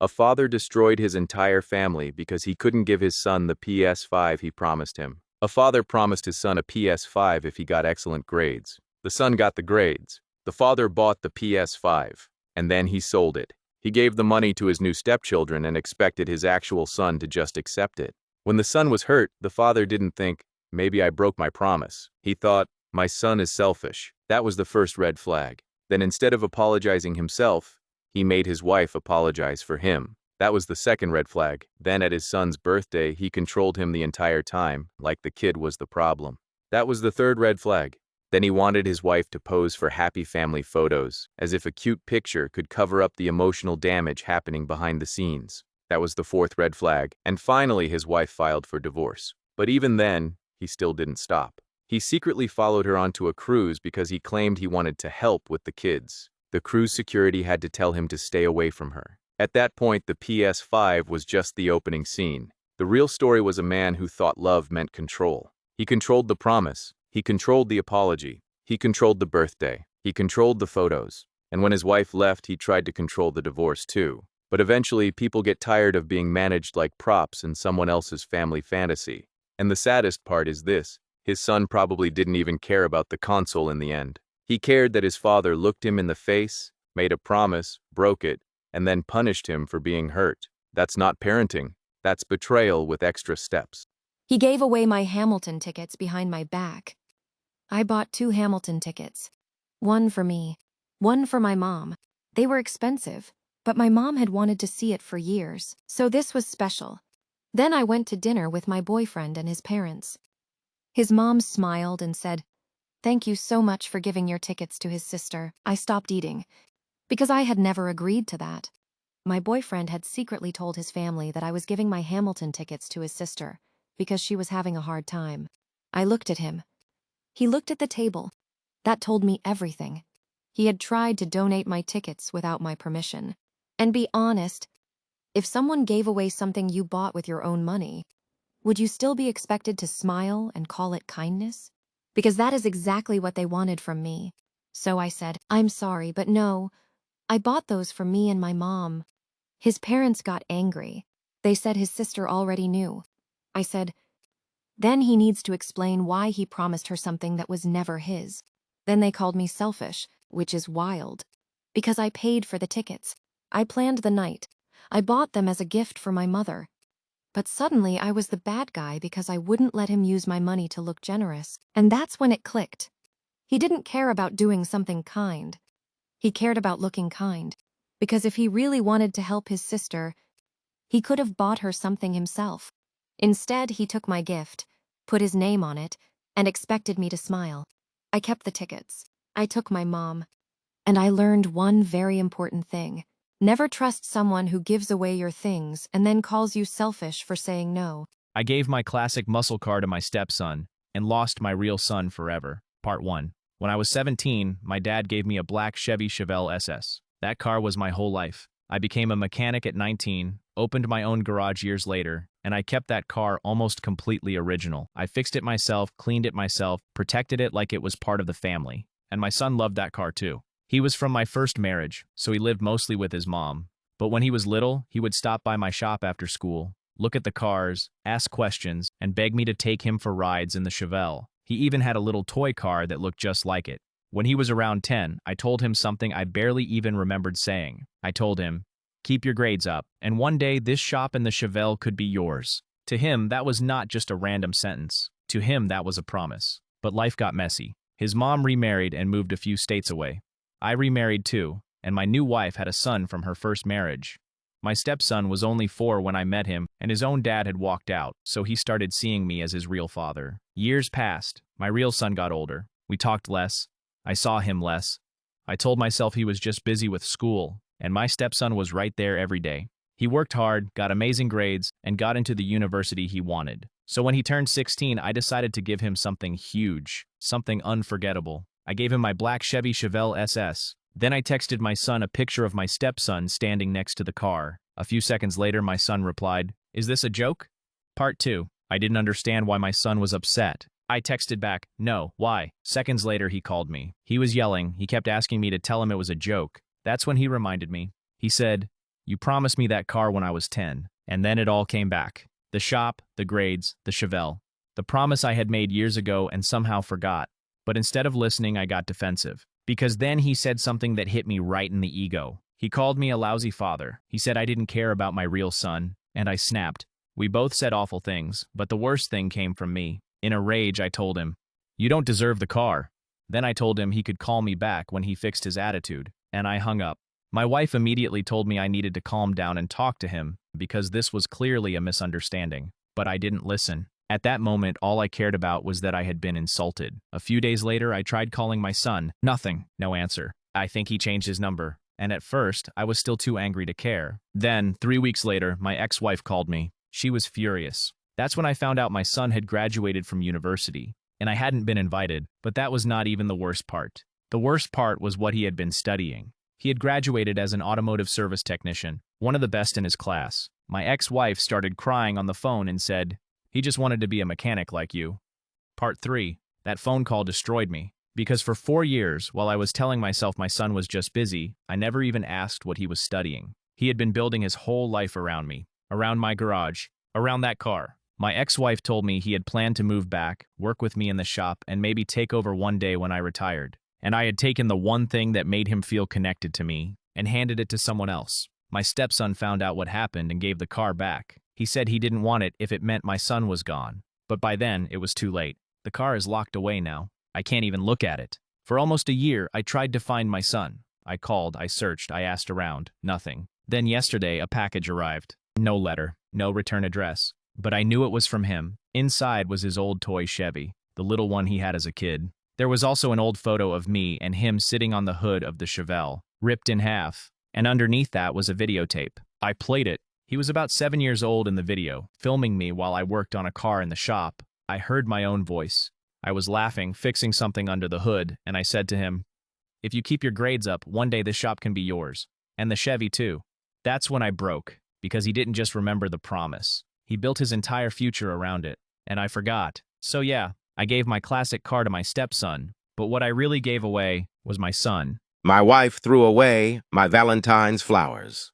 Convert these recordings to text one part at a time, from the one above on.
A father destroyed his entire family because he couldn't give his son the PS5 he promised him. A father promised his son a PS5 if he got excellent grades. The son got the grades. The father bought the PS5, and then he sold it. He gave the money to his new stepchildren and expected his actual son to just accept it. When the son was hurt, the father didn't think, maybe I broke my promise. He thought, my son is selfish. That was the first red flag. Then instead of apologizing himself, he made his wife apologize for him. That was the second red flag. Then at his son's birthday, he controlled him the entire time, like the kid was the problem. That was the third red flag. Then he wanted his wife to pose for happy family photos, as if a cute picture could cover up the emotional damage happening behind the scenes. That was the fourth red flag. And finally, his wife filed for divorce. But even then, he still didn't stop. He secretly followed her onto a cruise because he claimed he wanted to help with the kids. The cruise security had to tell him to stay away from her. At that point, the PS5 was just the opening scene. The real story was a man who thought love meant control. He controlled the promise. He controlled the apology. He controlled the birthday. He controlled the photos. And when his wife left, he tried to control the divorce too. But eventually, people get tired of being managed like props in someone else's family fantasy. And the saddest part is this: his son probably didn't even care about the console in the end. He cared that his father looked him in the face, made a promise, broke it, and then punished him for being hurt. That's not parenting. That's betrayal with extra steps. He gave away my Hamilton tickets behind my back. I bought 2 Hamilton tickets. One for me, one for my mom. They were expensive, but my mom had wanted to see it for years, so this was special. Then I went to dinner with my boyfriend and his parents. His mom smiled and said, "Thank you so much for giving your tickets to his sister." I stopped eating, because I had never agreed to that. My boyfriend had secretly told his family that I was giving my Hamilton tickets to his sister, because she was having a hard time. I looked at him. He looked at the table. That told me everything. He had tried to donate my tickets without my permission. And be honest, if someone gave away something you bought with your own money, would you still be expected to smile and call it kindness? Because that is exactly what they wanted from me. So I said, "I'm sorry, but no, I bought those for me and my mom." His parents got angry. They said his sister already knew. I said, "Then he needs to explain why he promised her something that was never his." Then they called me selfish, which is wild. Because I paid for the tickets. I planned the night. I bought them as a gift for my mother. But suddenly I was the bad guy because I wouldn't let him use my money to look generous. And that's when it clicked. He didn't care about doing something kind. He cared about looking kind. Because if he really wanted to help his sister, he could have bought her something himself. Instead, he took my gift, put his name on it, and expected me to smile. I kept the tickets. I took my mom. And I learned one very important thing. Never trust someone who gives away your things and then calls you selfish for saying no. I gave my classic muscle car to my stepson and lost my real son forever. Part 1. When I was 17, my dad gave me a black Chevy Chevelle SS. That car was my whole life. I became a mechanic at 19, opened my own garage years later, and I kept that car almost completely original. I fixed it myself, cleaned it myself, protected it like it was part of the family. And my son loved that car too. He was from my first marriage, so he lived mostly with his mom. But when he was little, he would stop by my shop after school, look at the cars, ask questions, and beg me to take him for rides in the Chevelle. He even had a little toy car that looked just like it. When he was around 10, I told him something I barely even remembered saying. I told him, "Keep your grades up, and one day this shop and the Chevelle could be yours." To him, that was not just a random sentence. To him, that was a promise. But life got messy. His mom remarried and moved a few states away. I remarried too, and my new wife had a son from her first marriage. My stepson was only 4 when I met him, and his own dad had walked out, so he started seeing me as his real father. Years passed. My real son got older. We talked less. I saw him less. I told myself he was just busy with school, and my stepson was right there every day. He worked hard, got amazing grades, and got into the university he wanted. So when he turned 16, I decided to give him something huge, something unforgettable. I gave him my black Chevy Chevelle SS. Then I texted my son a picture of my stepson standing next to the car. A few seconds later, my son replied, "Is this a joke?" Part 2. I didn't understand why my son was upset. I texted back, "No, why?" Seconds later, he called me. He was yelling. He kept asking me to tell him it was a joke. That's when he reminded me. He said, You promised me that car when I was 10, and then it all came back. The shop, the grades, the Chevelle. The promise I had made years ago and somehow forgot. But instead of listening, I got defensive. Because then he said something that hit me right in the ego. He called me a lousy father. He said I didn't care about my real son, and I snapped. We both said awful things, but the worst thing came from me. In a rage, I told him, "You don't deserve the car." Then I told him he could call me back when he fixed his attitude, and I hung up. My wife immediately told me I needed to calm down and talk to him because this was clearly a misunderstanding. But I didn't listen. At that moment, all I cared about was that I had been insulted. A few days later, I tried calling my son. Nothing. No answer. I think he changed his number. And at first, I was still too angry to care. Then, 3 weeks later, my ex-wife called me. She was furious. That's when I found out my son had graduated from university, and I hadn't been invited, but that was not even the worst part. The worst part was what he had been studying. He had graduated as an automotive service technician, one of the best in his class. My ex-wife started crying on the phone and said, "He just wanted to be a mechanic like you." Part 3. That phone call destroyed me. Because for 4 years, while I was telling myself my son was just busy, I never even asked what he was studying. He had been building his whole life around me, around my garage, around that car. My ex-wife told me he had planned to move back, work with me in the shop, and maybe take over one day when I retired. And I had taken the one thing that made him feel connected to me and handed it to someone else. My stepson found out what happened and gave the car back. He said he didn't want it if it meant my son was gone. But by then, it was too late. The car is locked away now. I can't even look at it. For almost a year, I tried to find my son. I called, I searched, I asked around. Nothing. Then yesterday, a package arrived. No letter, no return address. But I knew it was from him. Inside was his old toy Chevy, the little one he had as a kid. There was also an old photo of me and him sitting on the hood of the Chevelle, ripped in half. And underneath that was a videotape. I played it. He was about 7 years old in the video, filming me while I worked on a car in the shop. I heard my own voice. I was laughing, fixing something under the hood, and I said to him, "If you keep your grades up, one day this shop can be yours. And the Chevy too." That's when I broke, because he didn't just remember the promise. He built his entire future around it, and I forgot. So yeah, I gave my classic car to my stepson, but what I really gave away was my son. My wife threw away my Valentine's flowers.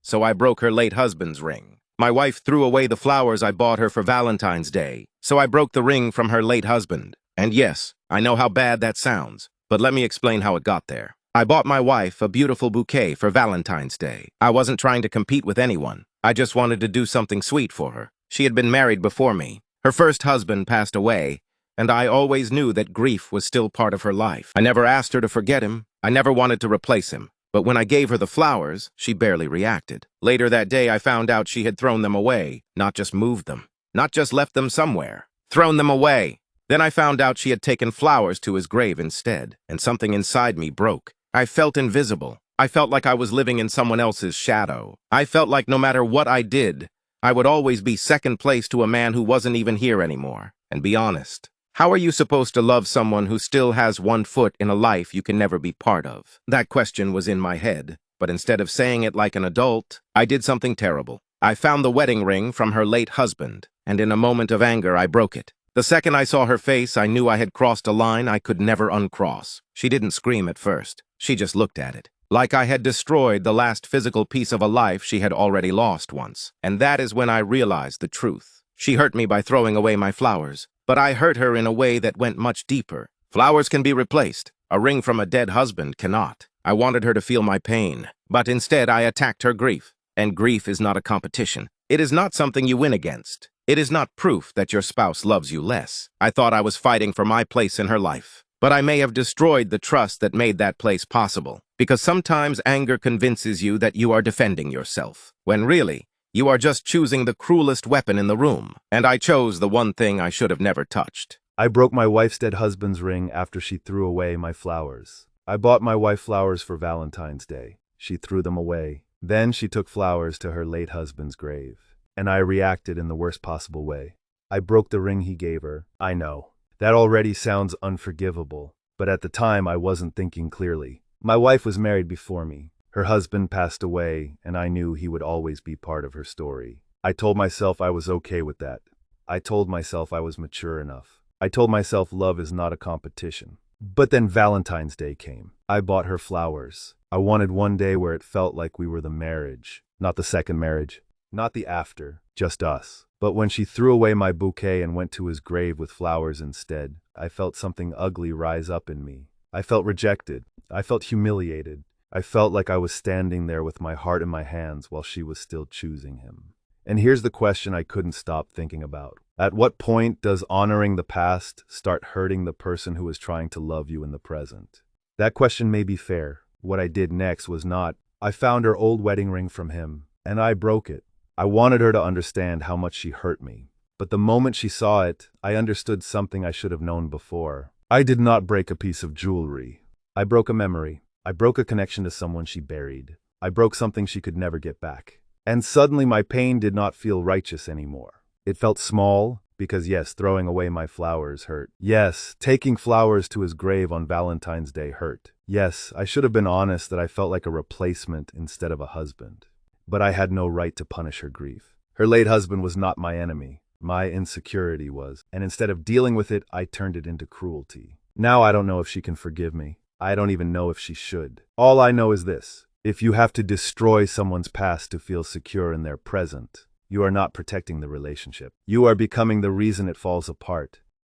So I broke her late husband's ring. My wife threw away the flowers I bought her for Valentine's Day. So I broke the ring from her late husband. And yes, I know how bad that sounds, but let me explain how it got there. I bought my wife a beautiful bouquet for Valentine's Day. I wasn't trying to compete with anyone. I just wanted to do something sweet for her. She had been married before me. Her first husband passed away, and I always knew that grief was still part of her life. I never asked her to forget him. I never wanted to replace him. But when I gave her the flowers, she barely reacted. Later that day, I found out she had thrown them away, not just moved them, not just left them somewhere, thrown them away. Then I found out she had taken flowers to his grave instead, and something inside me broke. I felt invisible. I felt like I was living in someone else's shadow. I felt like no matter what I did, I would always be second place to a man who wasn't even here anymore. And be honest, how are you supposed to love someone who still has one foot in a life you can never be part of? That question was in my head, but instead of saying it like an adult, I did something terrible. I found the wedding ring from her late husband, and in a moment of anger, I broke it. The second I saw her face, I knew I had crossed a line I could never uncross. She didn't scream at first. She just looked at it, like I had destroyed the last physical piece of a life she had already lost once. And that is when I realized the truth. She hurt me by throwing away my flowers, but I hurt her in a way that went much deeper. Flowers can be replaced. A ring from a dead husband cannot. I wanted her to feel my pain, but instead I attacked her grief. And grief is not a competition. It is not something you win against. It is not proof that your spouse loves you less. I thought I was fighting for my place in her life. But I may have destroyed the trust that made that place possible. Because sometimes anger convinces you that you are defending yourself, when really, you are just choosing the cruelest weapon in the room. And I chose the one thing I should have never touched. I broke my wife's dead husband's ring after she threw away my flowers. I bought my wife flowers for Valentine's Day. She threw them away. Then she took flowers to her late husband's grave. And I reacted in the worst possible way. I broke the ring he gave her. I know. That already sounds unforgivable. But at the time, I wasn't thinking clearly. My wife was married before me. Her husband passed away, and I knew he would always be part of her story. I told myself I was okay with that. I told myself I was mature enough. I told myself love is not a competition. But then Valentine's Day came. I bought her flowers. I wanted one day where it felt like we were the marriage, not the second marriage, not the after, just us. But when she threw away my bouquet and went to his grave with flowers instead, I felt something ugly rise up in me. I felt rejected. I felt humiliated. I felt like I was standing there with my heart in my hands while she was still choosing him. And here's the question I couldn't stop thinking about. At what point does honoring the past start hurting the person who is trying to love you in the present? That question may be fair. What I did next was not. I found her old wedding ring from him, and I broke it. I wanted her to understand how much she hurt me. But the moment she saw it, I understood something I should have known before. I did not break a piece of jewelry. I broke a memory. I broke a connection to someone she buried. I broke something she could never get back. And suddenly my pain did not feel righteous anymore. It felt small, because yes, throwing away my flowers hurt. Yes, taking flowers to his grave on Valentine's Day hurt. Yes, I should have been honest that I felt like a replacement instead of a husband. But I had no right to punish her grief. Her late husband was not my enemy. My insecurity was. And instead of dealing with it, I turned it into cruelty. Now I don't know if she can forgive me. I don't even know if she should. All I know is this. If you have to destroy someone's past to feel secure in their present, you are not protecting the relationship. You are becoming the reason it falls apart.